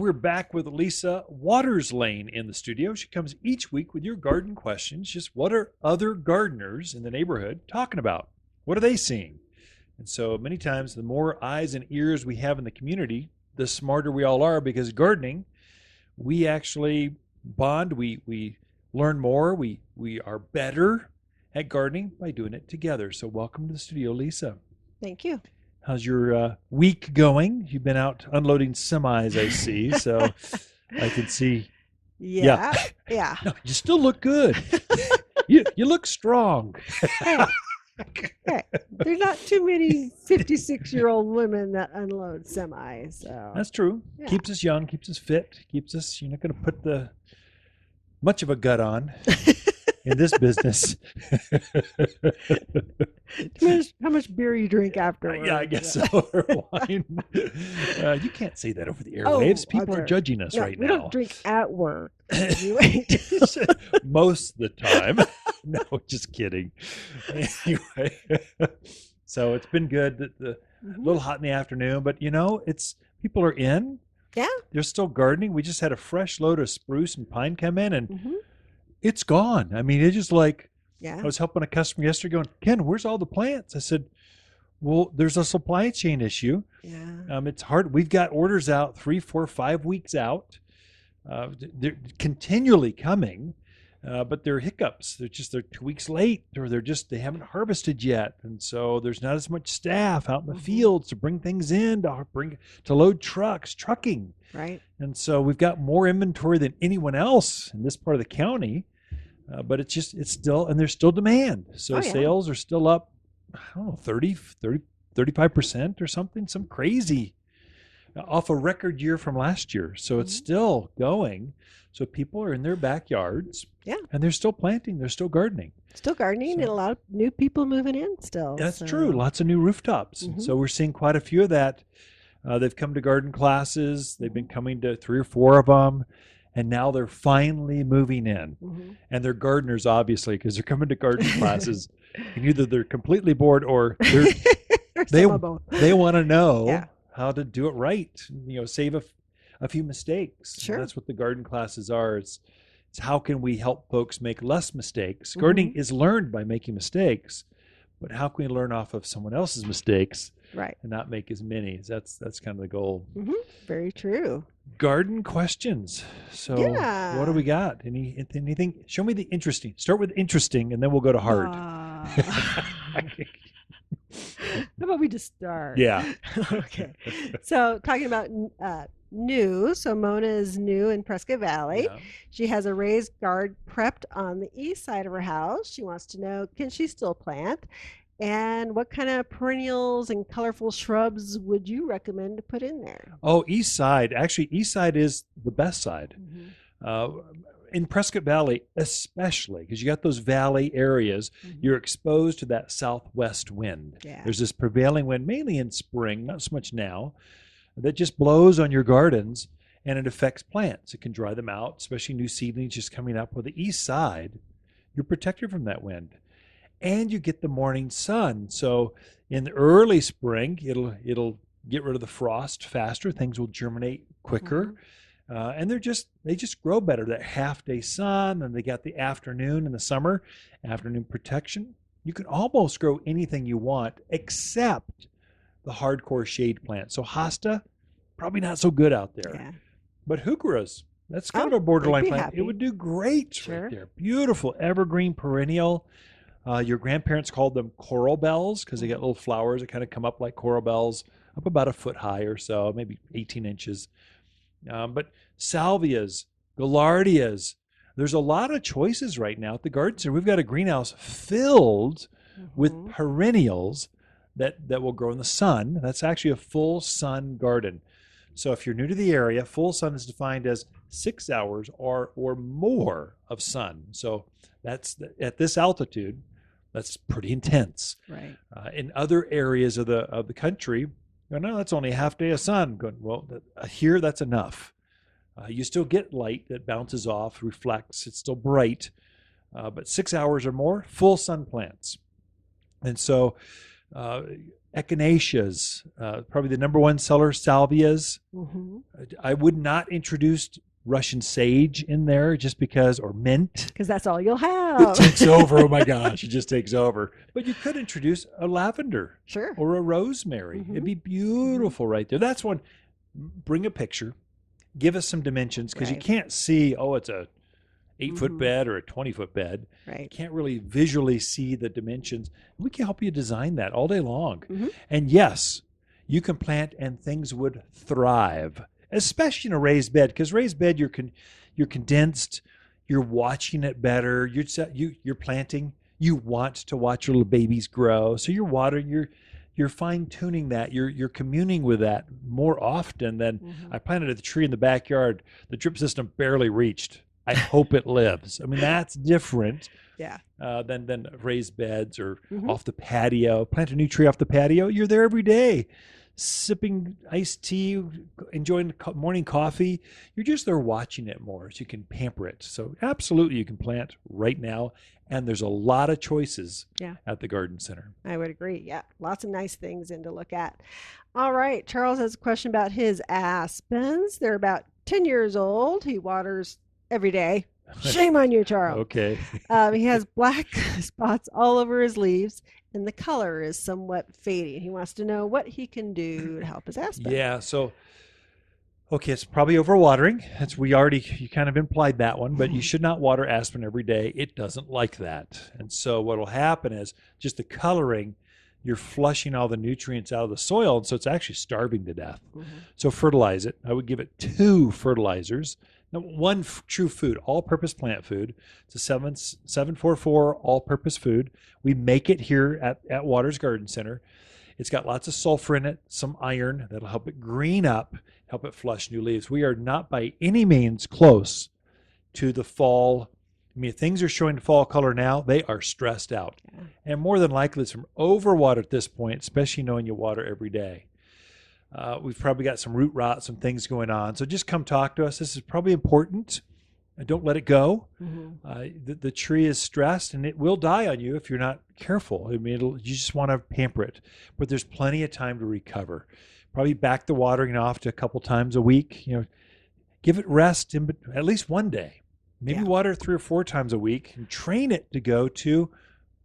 we're back with Lisa Waterslane in the studio. She comes each week with your garden questions. Just what are other gardeners in the neighborhood talking about? What are they seeing? And so many times, the more eyes and ears we have in the community, the smarter we all are, because gardening, we actually bond, we learn more, we are better at gardening by doing it together. So welcome to the studio, Lisa. Thank you. How's your week going? You've been out unloading semis, I see. So I can see. Yeah. No, you still look good. You look strong. Hey, there's not too many 56-year-old women that unload semis. So That's true. Yeah. Keeps us young, keeps us fit, keeps us. You're not going to put much of a gut on in this business. How much beer you drink afterwards? Yeah, I guess so. Or wine. You can't say that over the airwaves. People are judging us right we now. We don't drink at work. Anyway. Most of the time. No, just kidding. Anyway, so it's been good. A little hot in the afternoon, but it's people are in. Yeah. They're still gardening. We just had a fresh load of spruce and pine come in, and it's gone. I mean, it's just like, I was helping a customer yesterday going, Ken, where's all the plants? I said, well, there's a supply chain issue. Yeah. It's hard. We've got orders out 3, 4, 5 weeks out. They're continually coming, but there are hiccups. They're 2 weeks late, or they haven't harvested yet. And so there's not as much staff out in the fields to bring things in, to load trucking. Right. And so we've got more inventory than anyone else in this part of the county. But it's still, and there's still demand. So sales are still up, I don't know, 35% or something, some crazy, off a record year from last year. So it's still going. So people are in their backyards. Yeah. And they're still planting. They're still gardening. Still gardening, and a lot of new people moving in still. That's true. Lots of new rooftops. So we're seeing quite a few of that. They've come to garden classes. They've been coming to 3 or 4 of them. And now they're finally moving in. And they're gardeners, obviously, because they're coming to garden classes. And either they're completely bored or they want to know how to do it right. Save a few mistakes. Sure. And that's what the garden classes are. It's how can we help folks make less mistakes? Gardening is learned by making mistakes, but how can we learn off of someone else's mistakes? Right. And not make as many. That's kind of the goal. Very true. Garden questions. So what do we got? Anything? Show me the interesting. Start with interesting, and then we'll go to hard. How about we just start? Yeah. Okay. So talking about new. So Mona is new in Prescott Valley. Yeah. She has a raised garden prepped on the east side of her house. She wants to know, can she still plant? And what kind of perennials and colorful shrubs would you recommend to put in there? Oh, east side. Actually, east side is the best side. In Prescott Valley, especially, because you got those valley areas, you're exposed to that southwest wind. Yeah. There's this prevailing wind, mainly in spring, not so much now, that just blows on your gardens, and it affects plants. It can dry them out, especially new seedlings just coming up. With the east side, you're protected from that wind. And you get the morning sun. So in the early spring, it'll get rid of the frost faster. Things will germinate quicker. And they just grow better. That half-day sun, and they got the afternoon in the summer, afternoon protection. You can almost grow anything you want except the hardcore shade plant. So hosta, probably not so good out there. Yeah. But heucheras, that's kind of a borderline plant. Happy. It would do great right there. Beautiful evergreen perennial. Your grandparents called them coral bells because they got little flowers that kind of come up like coral bells, up about a foot high or so, maybe 18 inches. But salvias, gaillardias, there's a lot of choices right now at the garden center. We've got a greenhouse filled with perennials that will grow in the sun. That's actually a full sun garden. So if you're new to the area, full sun is defined as 6 hours or more of sun. So that's at this altitude. That's pretty intense. Right. In other areas of the country, no, that's only a half day of sun. Going, well, here that's enough. You still get light that bounces off, reflects. It's still bright, but 6 hours or more, full sun plants. And so echinaceas, probably the number one seller, salvias. Mm-hmm. I would not introduce Russian sage in there just because, or mint. Because that's all you'll It have. takes over. Oh my gosh, it just takes over. But you could introduce a lavender Sure. or a rosemary. It'd Mm-hmm. be beautiful right there. That's one. Bring a picture. Give us some dimensions because you Right. can't see, oh, it's a 8-foot Mm-hmm. bed or a 20-foot bed. You Right. can't really visually see the dimensions. We can help you design that all day long. Mm-hmm. And yes, you can plant and things would thrive, especially in a raised bed, because raised bed, you're condensed, you're watching it better, you're planting, you want to watch your little babies grow. So you're watering, you're fine tuning that. You're communing with that more often than Mm-hmm. I planted a tree in the backyard. The drip system barely reached. I hope it lives. I mean, that's different Yeah. than raised beds or Mm-hmm. off the patio. Plant a new tree off the patio. You're there every day, sipping iced tea, enjoying morning coffee. You're just there watching it more, so you can pamper it. So absolutely, you can plant right now, and there's a lot of choices Yeah. at the garden center. I would agree. Yeah. Lots of nice things in to look at. All right. Charles has a question about his aspens. They're about 10 years old. He waters every day. Shame on you, Charles. Okay. He has black spots all over his leaves, and the color is somewhat fading. He wants to know what he can do to help his aspen. Yeah. So okay, it's probably overwatering. You kind of implied that one, but you should not water aspen every day. It doesn't like that. And so what will happen is just the coloring, you're flushing all the nutrients out of the soil, and so it's actually starving to death. Mhm. So fertilize it. I would give it 2 fertilizers. Now, one true food, all-purpose plant food. It's a 744 all-purpose food. We make it here at Waters Garden Center. It's got lots of sulfur in it, some iron that'll help it green up, help it flush new leaves. We are not by any means close to the fall. I mean, if things are showing fall color now, they are stressed out. Yeah. And more than likely, it's from overwater at this point, especially knowing you water every day. We've probably got some root rot, some things going on. So just come talk to us. This is probably important. Don't let it go. Mhm. The tree is stressed and it will die on you if you're not careful. I mean, you just want to pamper it, but there's plenty of time to recover. Probably back the watering off to a couple times a week. Give it rest at least one day. Maybe Yeah. water 3 or 4 times a week and train it to go to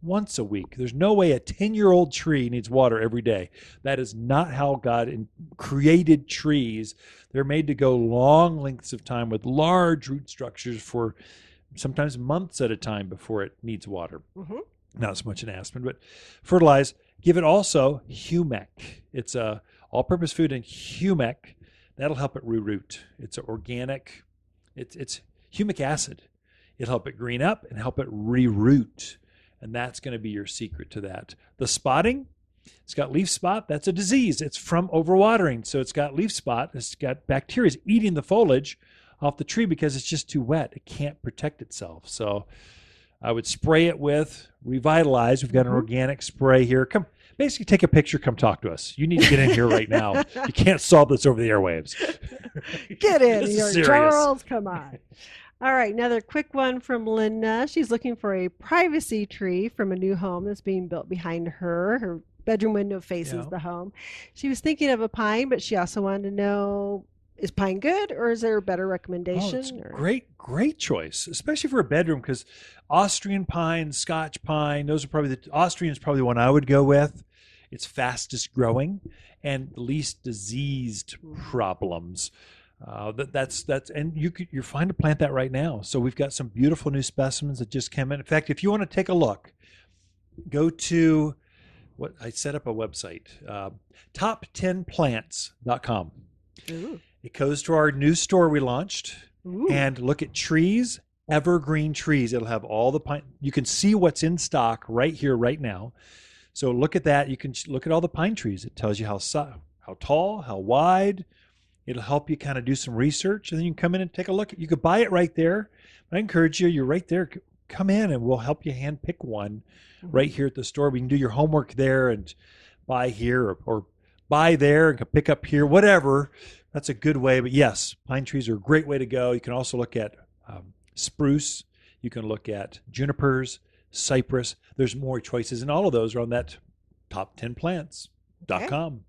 once a week. There's no way a 10-year-old tree needs water every day. That is not how God created trees. They're made to go long lengths of time with large root structures for sometimes months at a time before it needs water. Mhm. Not so much an aspen, but fertilize. Give it also humic. It's a all-purpose food and humic. That'll help it re-root. It's organic. It's humic acid. It'll help it green up and help it re-root. And that's going to be your secret to that. The spotting, it's got leaf spot. That's a disease. It's from overwatering. So it's got leaf spot. It's got bacteria eating the foliage off the tree because it's just too wet. It can't protect itself. So I would spray it with Revitalize. We've got an organic spray here. Come, basically take a picture. Come talk to us. You need to get in here right now. You can't solve this over the airwaves. Get in This is here, serious. Charles. Come on. All right, another quick one from Linda. She's looking for a privacy tree from a new home that's being built behind her. Her bedroom window faces Yeah. the home. She was thinking of a pine, but she also wanted to know, is pine good or is there a better Oh, recommendation? it's or- great choice, especially for a bedroom, because Austrian pine, Scotch pine, those are probably Austrian is probably the one I would go with. It's fastest growing and least diseased problems. And you're fine to plant that right now. So we've got some beautiful new specimens that just came in. In fact, if you want to take a look, go to what I set up a website, top10plants.com. Ooh. It goes to our new store we launched Ooh. and look at trees, evergreen trees. It'll have all the pine. You can see what's in stock right here, right now. So look at that. You can look at all the pine trees. It tells you how tall, how wide. It'll help you kind of do some research, and then you can come in and take a look. You could buy it right there. But I encourage you, you're right there. Come in and we'll help you hand pick one right here at the store. We can do your homework there and buy here or buy there and pick up here, whatever. That's a good way. But yes, pine trees are a great way to go. You can also look at spruce. You can look at junipers, cypress. There's more choices, and all of those are on that top 10 plants. Okay. com.